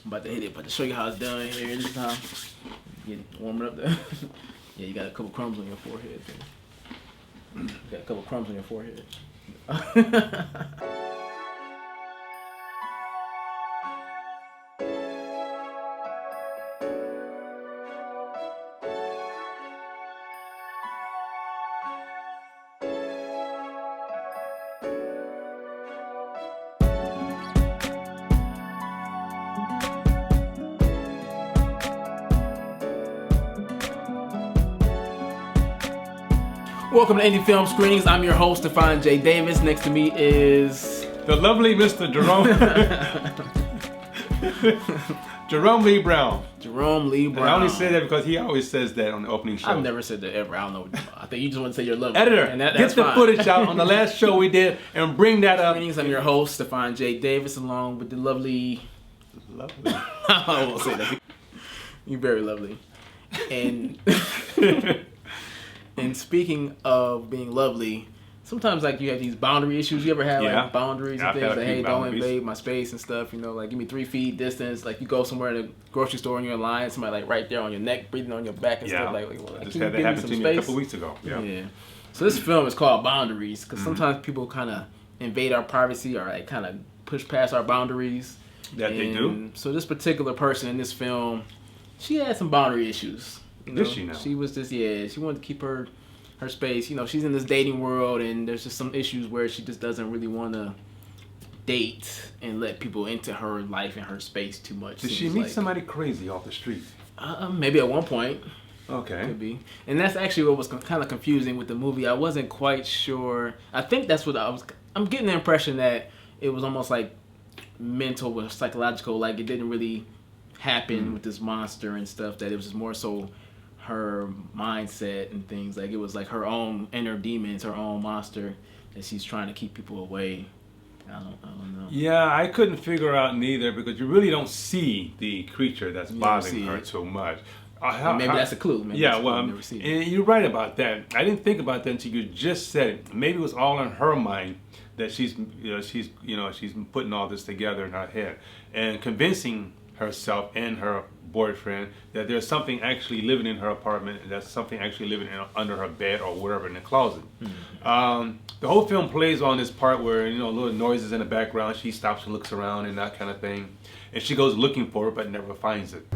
I'm about to hit it, but to show you how it's done here this time. Get it, warm it up there. Yeah, you got a couple crumbs on your forehead there. You got a couple crumbs on your forehead. Welcome to Indie Film Screenings. I'm your host, Stephon J. Davis. Next to me is... the lovely Mr. Jerome. Jerome Lee Brown. Jerome Lee Brown. And I only say that because he always says that on the opening show. I've never said that ever. I don't know. I think you just want to say you're lovely. Editor, and get that's the fine. footage out on the last show we did and bring that up. I'm your host, Stephon J. Davis, along with the lovely... Lovely. I won't say that. You're very lovely. And... And speaking of being lovely, sometimes like you have these boundary issues. You ever have like boundaries and things like, hey, don't invade my space and stuff, you know, like give me 3 feet distance. Like you go somewhere in a grocery store and you're in line, somebody like right there on your neck, breathing on your back and stuff. Like well, just had that happen to me a couple weeks ago. Yeah. So this film is called Boundaries because sometimes people kind of invade our privacy or like kind of push past our boundaries. They do. So this particular person in this film, she had some boundary issues. Does she now? She was just, she wanted to keep her space. You know, she's in this dating world and there's just some issues where she just doesn't really want to date and let people into her life and her space too much. Did she meet somebody crazy off the street? Maybe at one point. Okay. Could be. And that's actually what was kind of confusing with the movie. I wasn't quite sure. I think that's what I'm getting the impression that it was almost like mental or psychological, like it didn't really happen with this monster and stuff, that it was just more so her mindset and things. Like it was like her own inner demons, her own monster that she's trying to keep people away. I don't know. Yeah, I couldn't figure out neither because you really don't see the creature that's bothering her too much. Maybe that's a clue. Maybe and you're right about that. I didn't think about that until you just said it. Maybe it was all in her mind that she's putting all this together in her head and convincing herself and her boyfriend that there's something actually living in her apartment, and that's something actually living under her bed or wherever in the closet. The whole film plays on this part where little noises in the background. She stops and looks around and that kind of thing, and she goes looking for it but never finds it.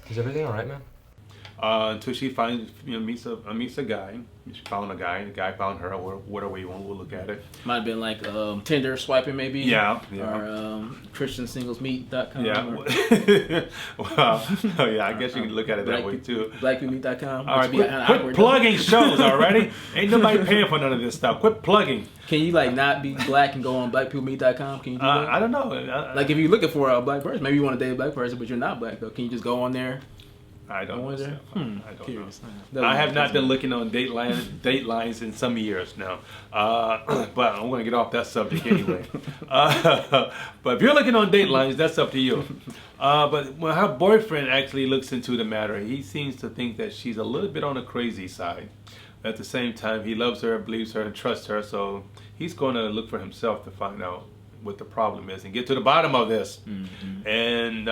Is everything all right, man? Until she finds, meets a guy. She found a guy. The guy found her, or whatever you want. We'll look at it. Might have been like Tinder swiping, maybe. Yeah. Or ChristianSinglesMeet.com. Yeah. Well, I guess you can look at it that way too. BlackPeopleMeet.com. All right, quit plugging shows already. Ain't nobody paying for none of this stuff. Quit plugging. Can you like not be black and go on BlackPeopleMeet.com? Can you do that? I don't know. Like if you're looking for a black person, maybe you want to date a black person, but you're not black though. Can you just go on there? I don't know. I don't know. I have not been looking on date lines in some years now. But I'm going to get off that subject anyway. But if you're looking on date lines, that's up to you. But when her boyfriend actually looks into the matter, he seems to think that she's a little bit on the crazy side. At the same time, he loves her, believes her, and trusts her. So he's going to look for himself to find out what the problem is and get to the bottom of this. And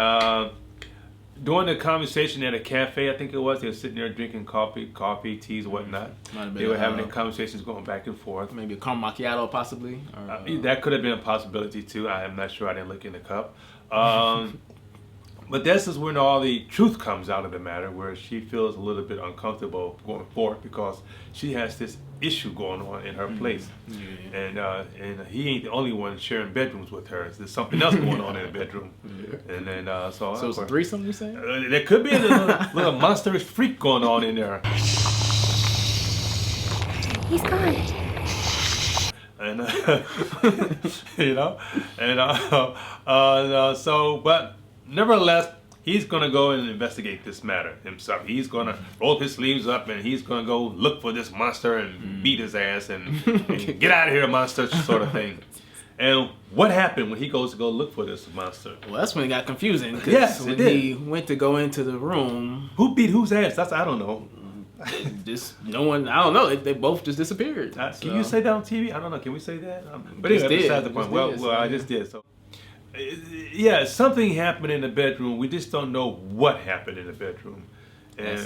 during the conversation at a cafe, I think it was, they were sitting there drinking coffee, teas, whatnot. They were having their conversations going back and forth. Maybe a caramel macchiato, possibly. Or, that could have been a possibility too. I am not sure. I didn't look in the cup. But this is when all the truth comes out of the matter, where she feels a little bit uncomfortable going forward because she has this issue going on in her place. And he ain't the only one sharing bedrooms with her. There's something else going on in the bedroom. And then so it's a threesome, you saying? There could be a little monstrous freak going on in there. He's gone. And but nevertheless, he's going to go and investigate this matter himself. He's going to roll up his sleeves up and he's going to go look for this monster and beat his ass and get out of here, monster, sort of thing. And what happened when he goes to go look for this monster? Well, that's when it got confusing. Yes, when he went to go into the room. Who beat whose ass? I don't know. Just no one. I don't know. They both just disappeared. Can you say that on TV? I don't know. Can we say that? But Just anyway, did. besides the point. Just did. I just did. So, yeah, something happened in the bedroom. We just don't know what happened in the bedroom, and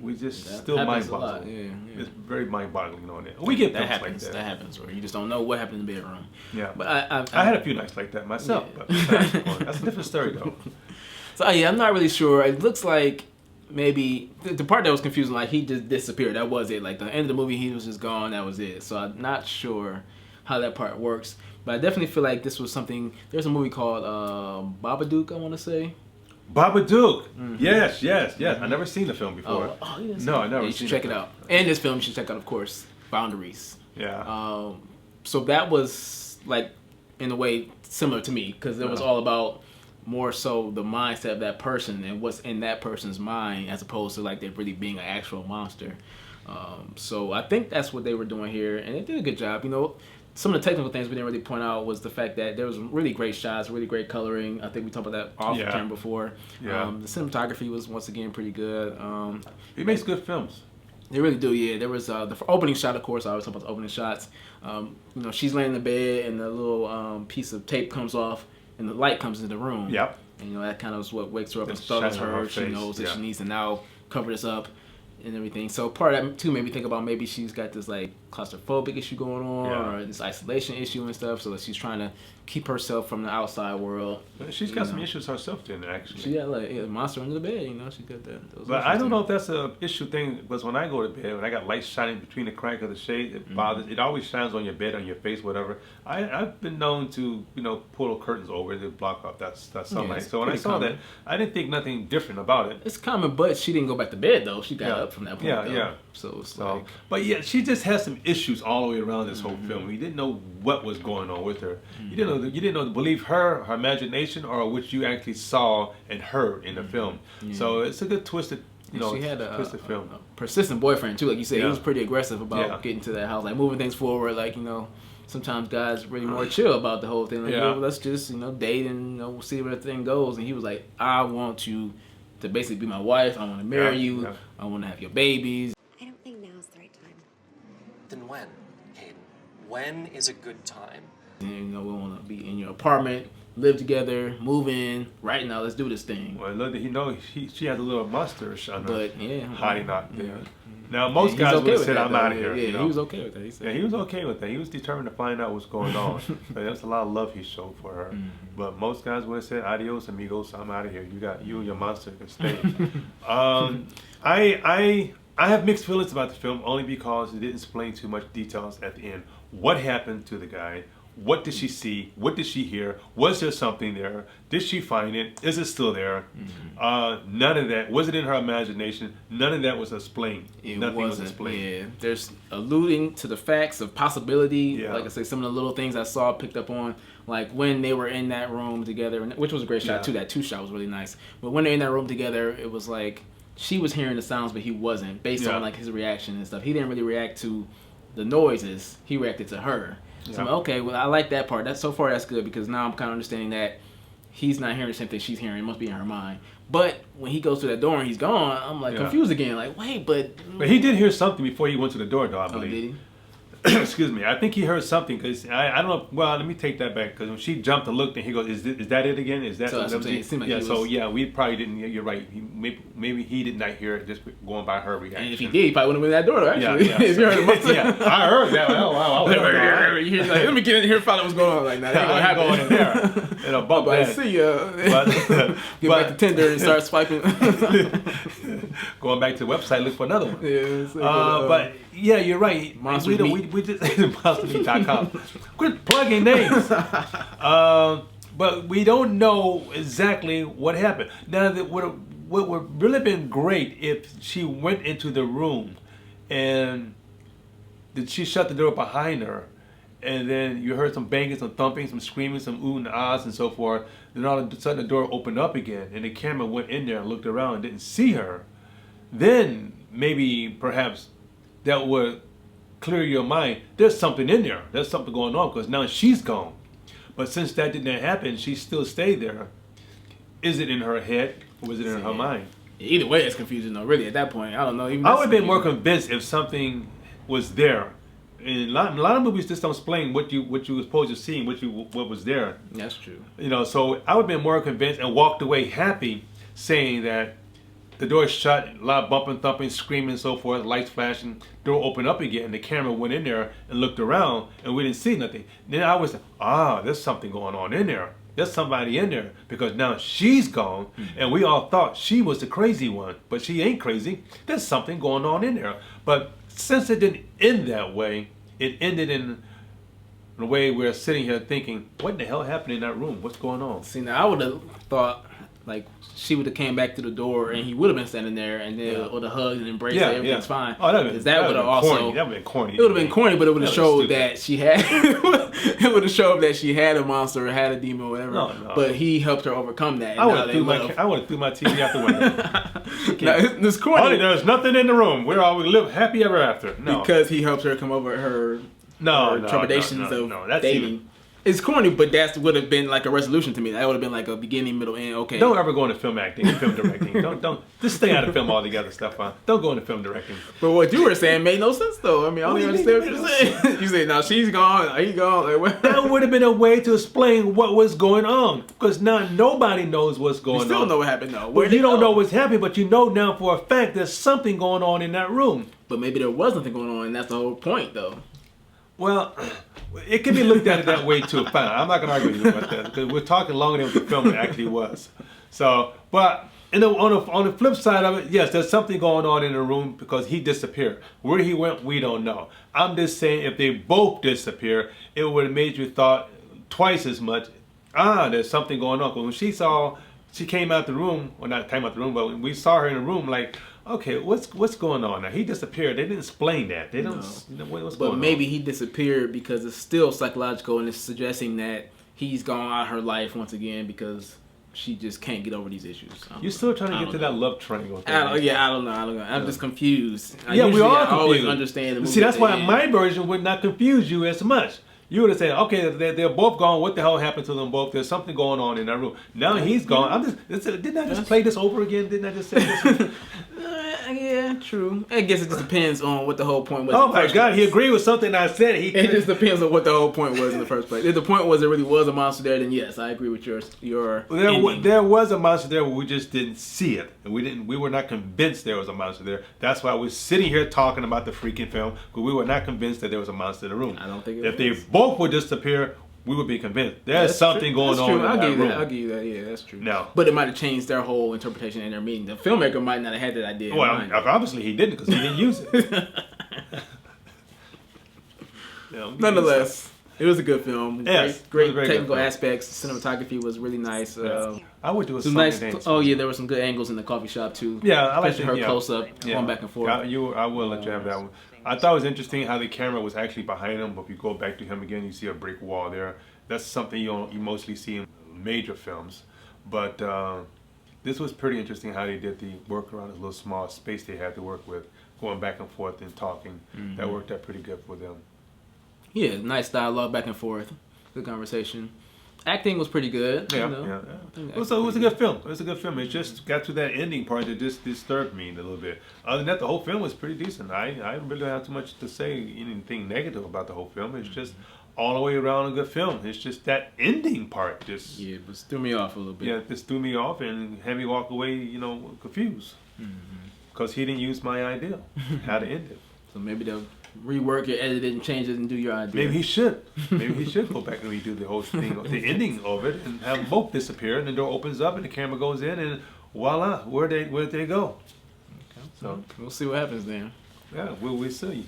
we just still mind-boggling. Yeah. It's very mind-boggling on it. We get that things happens. like that. That happens where you just don't know what happened in the bedroom. Yeah, but I had a few nights like that myself. Yeah. But that's a different story, though. So yeah, I'm not really sure. It looks like maybe the part that was confusing, like he just disappeared. That was it. Like the end of the movie, he was just gone. That was it. So I'm not sure how that part works. But I definitely feel like this was something. There's a movie called Babadook, I want to say. Babadook. Mm-hmm. Yes. I've never seen the film before. No, I never. You should check it out. And this film you should check out, of course, Boundaries. Yeah. So that was like, in a way, similar to me because it was all about more so the mindset of that person and what's in that person's mind as opposed to like there really being an actual monster. So I think that's what they were doing here, and they did a good job. You know, some of the technical things we didn't really point out was the fact that there was really great shots, really great coloring. I think we talked about that off camera before. Yeah. The cinematography was once again pretty good. He makes good films. They really do, yeah. There was the opening shot, of course. I always talk about the opening shots. You know, she's laying in the bed, and the little piece of tape comes off, and the light comes into the room. Yep. And you know that kind of is what wakes her up and startles her. She knows that she needs to now cover this up and everything. So part of that too made me think about maybe she's got this like claustrophobic issue going on, or this isolation issue and stuff. So that she's trying to keep herself from the outside world. She's got some issues herself then, actually. She got like a monster under the bed, you know. She got that. But I don't know if that's a issue thing. Because when I go to bed, when I got light shining between the crack of the shade, it bothers. It always shines on your bed, on your face, whatever. I've been known to pull the curtains over to block off that sunlight. So when I saw that, I didn't think nothing different about it. It's common, but she didn't go back to bed though. She got up from that point. Yeah. So it's like, but yeah, she just has some issues all the way around this whole film. You didn't know what was going on with her. You didn't know to believe her imagination or what you actually saw and heard in the film. So it's a good twisted, she had twisted film. A persistent boyfriend too, like you said. He was pretty aggressive about getting to that house, like moving things forward. Like sometimes guys really more chill about the whole thing. Like, let's just date and we'll see where the thing goes. And he was like, I want you to basically be my wife. I want to marry you. I want to have your babies. I don't think now's the right time. Then when, Hayden? When is a good time? And, we want to be in your apartment, live together, move in. Right now, let's do this thing. Well, look, she has a little mustache on her. But hiding out there. Now, most guys would have said, I'm out of here. Yeah, he was okay with that. He was okay with that. He was determined to find out what's going on. There's a lot of love he showed for her. But most guys would have said, adios, amigos, I'm out of here. You and your monster can stay. I have mixed feelings about the film only because it didn't explain too much details at the end. What happened to the guy? What did she see? What did she hear? Was there something there? Did she find it? Is it still there? None of that. Was it in her imagination? None of that was explained. Nothing was explained. Yeah, there's alluding to the facts of possibility. Yeah. Like I said, some of the little things I saw, picked up on, like when they were in that room together, which was a great shot too. That two shot was really nice. But when they're in that room together, it was like she was hearing the sounds, but he wasn't, based on like his reaction and stuff. He didn't really react to the noises. He reacted to her. So I'm like, okay, well, I like that part. So far, that's good because now I'm kind of understanding that he's not hearing the same thing she's hearing. It must be in her mind. But when he goes to that door and he's gone, I'm like confused again. Like, wait, but he did hear something before he went to the door, though, I believe. Did he? Excuse me. I think he heard something because I don't know. Well, let me take that back because when she jumped and looked and he goes, "Is that it again? Is that?" So that's what I'm saying. It seemed like so we probably didn't. You're right. Maybe he did not hear it just going by her reaction. And if he did, he probably wouldn't have been in that door. Actually, if you heard him, I heard that. Oh wow! You're like, let me get in here, find out what's going on. Like, nah, that ain't gonna happen in there. And a bump I see ya. Get back to Tinder and start swiping. Going back to the website, look for another one. Yeah. But yeah, you're right. We just monstermeat.com. Quit plugging names. But we don't know exactly what happened. Now, what would really been great if she went into the room and she shut the door behind her, and then you heard some banging, some thumping, some screaming, some ooh and ahs and so forth. Then all of a sudden the door opened up again, and the camera went in there and looked around and didn't see her. Then maybe perhaps that would clear your mind. There's something in there. There's something going on because now she's gone. But since that didn't happen, she still stayed there. Is it in her head or was it in her mind? Either way, it's confusing though. Really, at that point, I don't know. Even I would have been more convinced if something was there. In a lot of movies just don't explain what you were supposed to see and what was there. That's true. You know, so I would have been more convinced and walked away happy, saying that the door shut, a lot of bumping, thumping, screaming, and so forth, lights flashing, door opened up again, the camera went in there and looked around, and we didn't see nothing. Then I was like, there's something going on in there. There's somebody in there, because now she's gone, and we all thought she was the crazy one, but she ain't crazy. There's something going on in there. But since it didn't end that way, it ended in a way we're sitting here thinking, what the hell happened in that room? What's going on? See, now I would have thought like she would have came back to the door and he would have been standing there and then would have hugged and embraced her, everything's fine. Oh, that would have also corny. That would have been corny. It would have been corny, but it would have showed that she had. It would have showed that she had a monster, or had a demon, or whatever. No. But he helped her overcome that. I would have threw my TV out the window. It's corny. Honey, there's nothing in the room. We live happy ever after. No, because he helped her come over her trepidations of dating. It's corny, but that would have been like a resolution to me. That would have been like a beginning, middle, end. Okay. Don't ever go into film acting, film directing. Don't just stay out of film altogether, Stephon. Don't go into film directing. But what you were saying made no sense, though. I mean, I don't even understand what you're saying. You said, "Now she's gone. He gone." Like, what? That would have been a way to explain what was going on, because now nobody knows what's going on. You still know what happened, though. Well, you don't know what's happening, but you know now for a fact there's something going on in that room. But maybe there was nothing going on, and that's the whole point, though. Well, it can be looked at that way too. Fine, I'm not going to argue with you about that, because we're talking longer than what the film actually was. So, but on the flip side of it, yes, there's something going on in the room because he disappeared. Where he went, we don't know. I'm just saying, if they both disappear, it would have made you thought twice as much. There's something going on. Because when she came out the room, well, not came out the room, but when we saw her in the room, like, okay, what's going on now? He disappeared. They didn't explain that. They don't. What's going on? But maybe he disappeared because it's still psychological, and it's suggesting that he's gone out of her life once again because she just can't get over these issues. You're still trying to get to that love triangle thing. I don't know. I'm just confused. We are confused. I always understand the movie. See, that's why my version would not confuse you as much. You would have said, okay, they're both gone. What the hell happened to them both? There's something going on in that room. Now he's gone. Didn't I just play this over again? Didn't I just say this? Yeah, true. I guess it just depends on what the whole point was. Oh my God, he agreed with something I said. It just depends on what the whole point was in the first place. If the point was there really was a monster there, then yes, I agree with your There was a monster there, but we just didn't see it, and we were not convinced there was a monster there. That's why we're sitting here talking about the freaking film, because we were not convinced that there was a monster in the room. I don't think if they both would disappear, we would be convinced there's something going on in that room. I'll give you that. Yeah, that's true. No. But it might have changed their whole interpretation in their meeting. The filmmaker might not have had that idea. Well, obviously he didn't, because he didn't use it. Nonetheless, it was a good film. Yes, great technical aspects. Cinematography was really nice. I would do a song nice. dance. Oh yeah, there were some good angles in the coffee shop too. Yeah, I like her close up, going back and forth. I will let you have that one. I thought it was interesting how the camera was actually behind him, but if you go back to him again, you see a brick wall there. That's something you mostly see in major films. But this was pretty interesting how they did the work around this little small space they had to work with, going back and forth and talking. Mm-hmm. That worked out pretty good for them. Yeah, nice dialogue back and forth. Good conversation. Acting was pretty good. Yeah. It was a good film. It was a good film. It just got to that ending part that just disturbed me a little bit. Other than that, the whole film was pretty decent. I really don't have too much to say anything negative about the whole film. It's just all the way around a good film. It's just that ending part just it threw me off a little bit. Yeah, it just threw me off and had me walk away, confused, because he didn't use my idea how to end it. So maybe they'll rework it, edit it, and change it, and do your idea. Maybe he should. Maybe he should go back and redo the whole thing, the ending of it, and have them both disappear, and the door opens up, and the camera goes in, and voila, where did they go? Okay. So we'll see what happens then. Yeah, we'll see.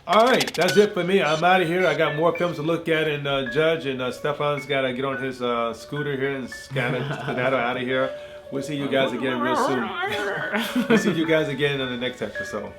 All right, that's it for me. I'm out of here. I got more films to look at and judge, and Stephon's got to get on his scooter here and scatter out of here. We'll see you guys again real soon. We'll see you guys again on the next episode.